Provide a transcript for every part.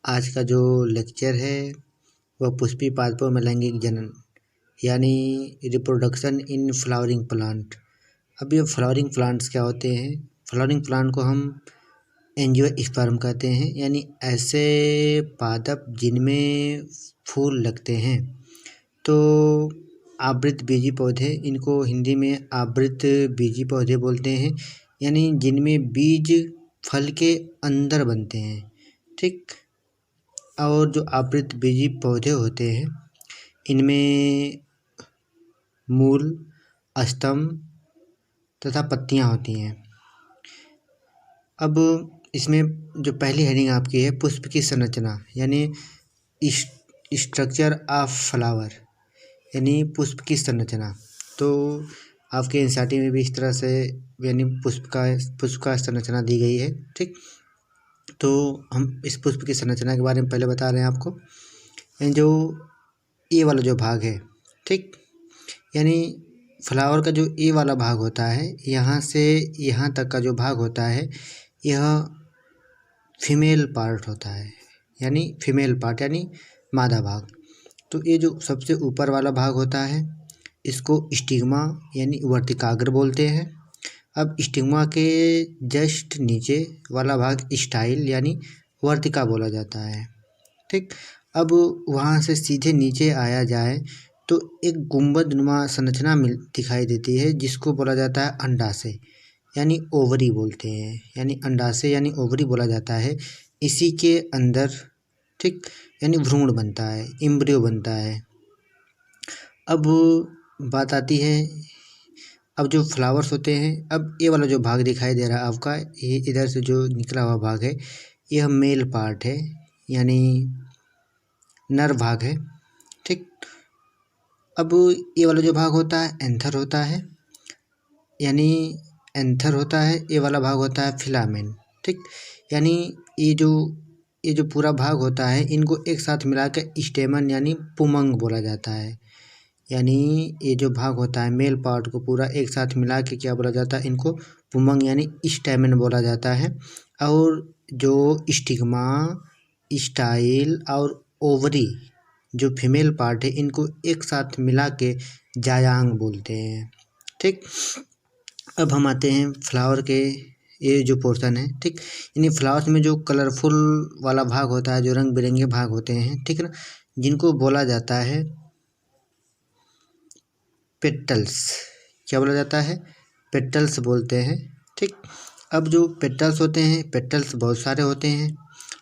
आज का जो लेक्चर है वह पुष्पी पादपों में लैंगिक जनन यानी रिप्रोडक्शन इन फ्लावरिंग प्लांट। अब ये फ्लावरिंग प्लांट्स क्या होते हैं? फ्लावरिंग प्लांट को हम एंजियोस्पर्म कहते हैं, यानी ऐसे पादप जिनमें फूल लगते हैं। तो आवृत बीजी पौधे, इनको हिंदी में आवृत बीजी पौधे बोलते हैं, यानी जिनमें बीज फल के अंदर बनते हैं। ठीक। और जो आवृत बीजी पौधे होते हैं इनमें मूल, स्तंभ तथा पत्तियां होती हैं। अब इसमें जो पहली हेडिंग आपकी है पुष्प की संरचना, यानी स्ट्रक्चर ऑफ फ्लावर, यानी पुष्प की संरचना। तो आपके एनसीईआरटी में भी इस तरह से यानी पुष्प का संरचना दी गई है। ठीक। तो हम इस पुष्प की संरचना के बारे में पहले बता रहे हैं आपको। जो ए वाला जो भाग है, ठीक, यानी फ्लावर का जो ए वाला भाग होता है, यहाँ से यहाँ तक का जो भाग होता है यह फीमेल पार्ट होता है, यानी फीमेल पार्ट यानी मादा भाग। तो ये जो सबसे ऊपर वाला भाग होता है इसको स्टिग्मा यानी वर्तिकाग्र बोलते हैं। अब स्टिग्मा के जस्ट नीचे वाला भाग स्टाइल यानी वर्तिका बोला जाता है। ठीक। अब वहाँ से सीधे नीचे आया जाए तो एक गुंबदनुमा संरचना दिखाई देती है जिसको बोला जाता है अंडाशय यानी ओवरी बोलते हैं, यानी अंडाशय यानी ओवरी बोला जाता है। इसी के अंदर, ठीक, यानी भ्रूण बनता है, एम्ब्रियो बनता है। अब बात आती है, अब जो फ्लावर्स होते हैं, अब ये वाला जो भाग दिखाई दे रहा है आपका, ये इधर से जो निकला हुआ भाग है यह मेल पार्ट है, यानी नर भाग है। ठीक। अब ये वाला जो भाग होता है एंथर होता है, यानी एंथर होता है। ये वाला भाग होता है फिलामेन। ठीक। यानी ये जो पूरा भाग होता है इनको एक साथ मिला के स्टेमन यानी पुमंग बोला जाता है। यानी ये जो भाग होता है मेल पार्ट को पूरा एक साथ मिला के क्या बोला जाता है, इनको पुमंग यानी स्टेमन बोला जाता है। और जो स्टिग्मा, स्टाइल और ओवरी जो फीमेल पार्ट है इनको एक साथ मिला के जायांग बोलते हैं। ठीक। अब हम आते हैं फ्लावर के ये जो पोर्शन है, ठीक, यानी फ्लावर्स में जो कलरफुल वाला भाग होता है, जो रंग बिरंगे भाग होते हैं, ठीक है ना, जिनको बोला जाता है पेटल्स। क्या बोला जाता है? पेटल्स बोलते हैं। ठीक। अब जो पेटल्स होते हैं, पेटल्स बहुत सारे होते हैं,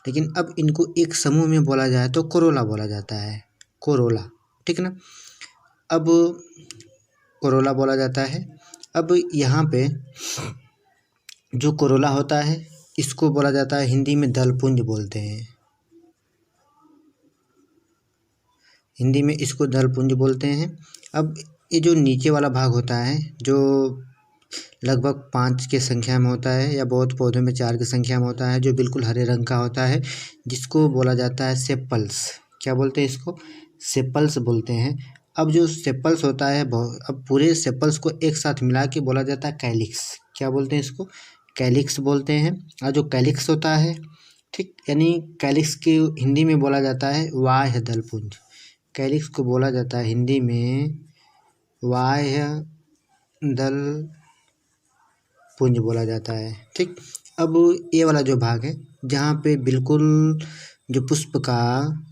लेकिन अब इनको एक समूह में बोला जाए तो कोरोला बोला जाता है, कोरोला। ठीक ना। अब कोरोला बोला जाता है। अब यहाँ पे जो कोरोला होता है इसको बोला जाता है हिंदी में दलपुंज बोलते हैं, हिंदी में इसको दलपुंज बोलते हैं। अब ये जो नीचे वाला भाग होता है जो लगभग 5 के संख्या में होता है या बहुत पौधों में 4 की संख्या में होता है, जो बिल्कुल हरे रंग का होता है, जिसको बोला जाता है सेपल्स। क्या बोलते हैं इसको? सेपल्स बोलते हैं। अब जो सेपल्स होता है, अब पूरे सेपल्स को एक साथ मिला के बोला जाता है कैलिक्स। क्या बोलते हैं इसको? कैलिक्स बोलते हैं। और जो कैलिक्स होता है, ठीक, यानी कैलिक्स के हिंदी में बोला जाता है बाह्य दलपुंज। कैलिक्स को बोला जाता है हिंदी में बाह्य दल पुंज बोला जाता है। ठीक। अब ये वाला जो भाग है जहाँ पे बिल्कुल जो पुष्प का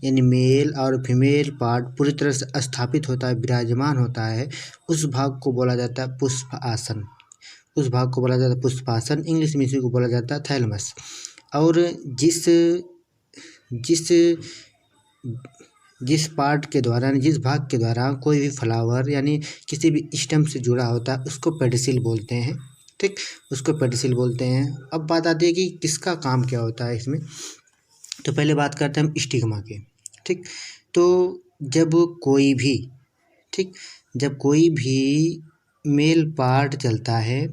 यानी मेल और फीमेल पार्ट पूरी तरह से स्थापित होता है, विराजमान होता है, उस भाग को बोला जाता है पुष्प आसन। उस भाग को बोला जाता है पुष्पासन। इंग्लिश में इसी को बोला जाता है थैलमस। और जिस पार्ट के द्वारा, जिस भाग के द्वारा कोई भी फ्लावर यानी किसी भी स्टेम से जुड़ा होता है उसको पेडिसिल बोलते हैं। ठीक, उसको पेडिसिल बोलते हैं। अब बात आती है कि किसका काम क्या होता है इसमें। तो पहले बात करते हैं हम स्टिग्मा के। ठीक। तो जब कोई भी मेल पार्ट चलता है,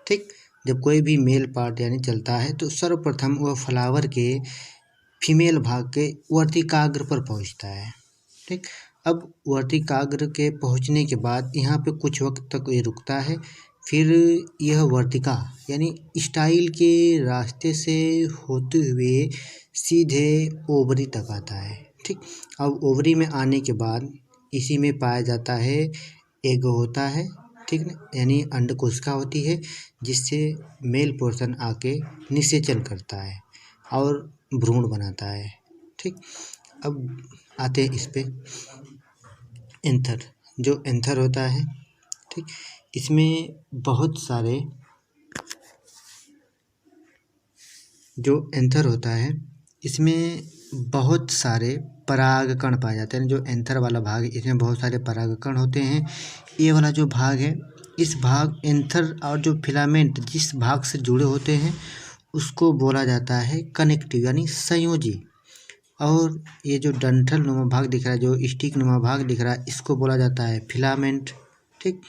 ठीक, जब कोई भी मेल पार्ट यानी चलता है तो सर्वप्रथम वह फ्लावर के फीमेल भाग के वर्तिकाग्र पर पहुंचता है। ठीक। अब वर्तिकाग्र के पहुंचने के बाद यहाँ पे कुछ वक्त तक ये रुकता है, फिर यह वर्तिका यानी स्टाइल के रास्ते से होते हुए सीधे ओवरी तक आता है। ठीक, अब ओवरी में आने के बाद इसी में पाया जाता है एग होता है। ठीक ना, यानी अंडकोशिका होती है जिससे मेल पोर्शन आके निषेचन करता है और भ्रूण बनाता है। ठीक, अब आते हैं इस पे एंथर। जो एंथर होता है, ठीक, इसमें बहुत सारे जो एंथर होता है इसमें बहुत सारे परागकण पाए जाते हैं। जो एंथर वाला भाग है इसमें बहुत सारे परागकण होते हैं। ये वाला जो भाग है, इस भाग एंथर और जो फिलामेंट जिस भाग से जुड़े होते हैं उसको बोला जाता है कनेक्टिव यानी संयोजी। और ये जो डंठल नुमा भाग दिख रहा है, जो स्टिक नुमा भाग दिख रहा है, इसको बोला जाता है फिलामेंट। ठीक,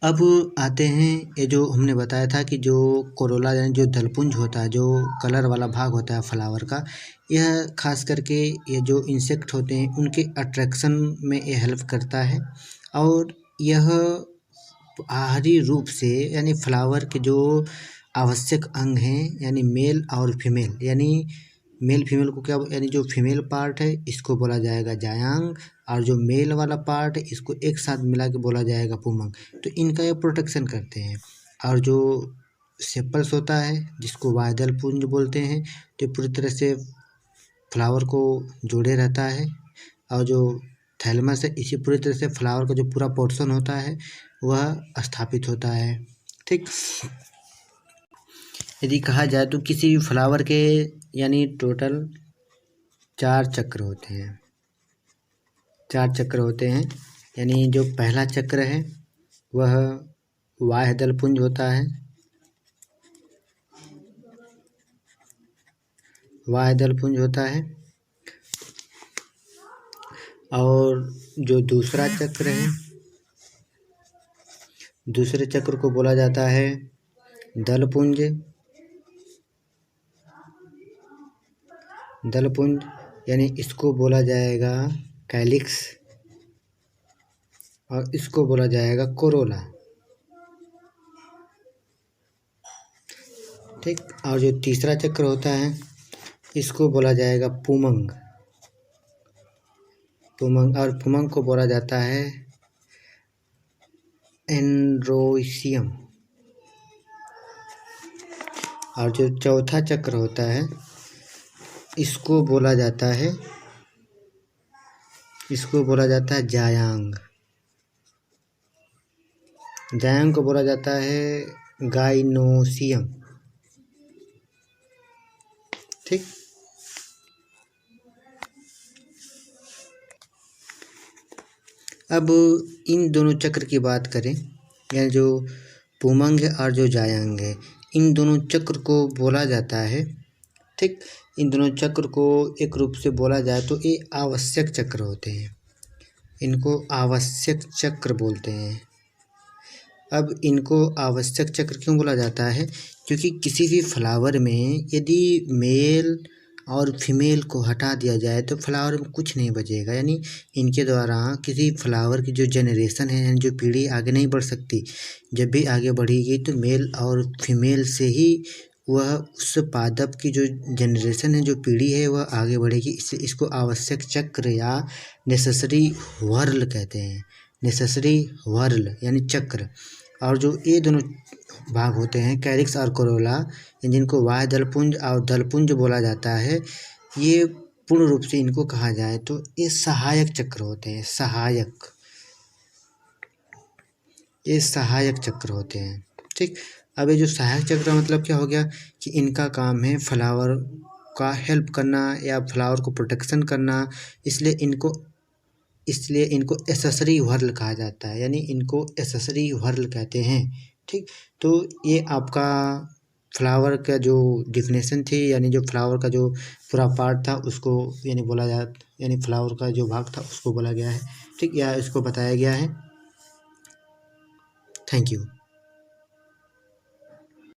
अब आते हैं ये जो हमने बताया था कि जो कोरोला यानी जो दलपुंज होता है, जो कलर वाला भाग होता है फ्लावर का, यह खास करके ये जो इंसेक्ट होते हैं उनके अट्रैक्शन में ये हेल्प करता है। और यह आहारी रूप से यानी फ्लावर के जो आवश्यक अंग हैं यानी मेल और फीमेल, यानी मेल फीमेल को क्या यानी जो फीमेल पार्ट है इसको बोला जाएगा जायांग और जो मेल वाला पार्ट है इसको एक साथ मिला के बोला जाएगा पुमंग। तो इनका ये प्रोटेक्शन करते हैं। और जो सेपल्स होता है जिसको वायदल पुंज बोलते हैं, तो पूरी तरह से फ्लावर को जोड़े रहता है। और जो थैलमस है इसी पूरी तरह से फ्लावर का जो पूरा पोर्शन होता है वह स्थापित होता है। ठीक, यदि कहा जाए तो किसी भी फ्लावर के यानी टोटल 4 चक्र होते हैं। 4 चक्र होते हैं, यानी जो पहला चक्र है वह बाह्य दलपुंज होता है। बाह्य दलपुंज होता है। और जो दूसरा चक्र है, दूसरे चक्र को बोला जाता है दलपुंज। दलपुंज यानी इसको बोला जाएगा कैलिक्स और इसको बोला जाएगा कोरोला। ठीक, और जो तीसरा चक्र होता है इसको बोला जाएगा पुमंग। पुमंग, और पुमंग को बोला जाता है एंड्रोइसियम। और जो चौथा चक्र होता है इसको बोला जाता है जायांग। जायांग को बोला जाता है गाइनोसियम। ठीक, अब इन दोनों चक्र की बात करें, यानी जो पुमंग है और जो जायांग है, इन दोनों चक्र को बोला जाता है। ठीक, इन दोनों चक्र को एक रूप से बोला जाए तो ये आवश्यक चक्र होते हैं। इनको आवश्यक चक्र बोलते हैं। अब इनको आवश्यक चक्र क्यों बोला जाता है? क्योंकि किसी भी फ्लावर में यदि मेल और फीमेल को हटा दिया जाए तो फ्लावर में कुछ नहीं बचेगा। यानी इनके द्वारा किसी फ्लावर की जो जनरेशन है यानी जो पीढ़ी आगे नहीं बढ़ सकती। जब भी आगे बढ़ेगी तो मेल और फीमेल से ही वह उस पादप की जो जनरेशन है, जो पीढ़ी है, वह आगे बढ़ेगी। इससे इसको आवश्यक चक्र या नेसेसरी व्हर्ल कहते हैं। नेसेसरी व्हर्ल यानी चक्र। और जो ये दोनों भाग होते हैं कैरिक्स और कोरोला, जिनको बाह्य दलपुंज और दलपुंज बोला जाता है, ये पूर्ण रूप से इनको कहा जाए तो ये सहायक चक्र होते हैं। ये सहायक चक्र होते हैं। ठीक, अब ये जो सहायक चक्र मतलब क्या हो गया कि इनका काम है फ्लावर का हेल्प करना या फ्लावर को प्रोटेक्शन करना, इसलिए इनको एसेसरी व्हर्ल कहा जाता है। यानी इनको एसेसरी व्हर्ल कहते हैं। ठीक, तो ये आपका फ्लावर का जो डिफिनेशन थी, यानी जो फ्लावर का जो पूरा पार्ट था उसको यानी फ्लावर का जो भाग था उसको बोला गया है। ठीक, या इसको बताया गया है। Thank you.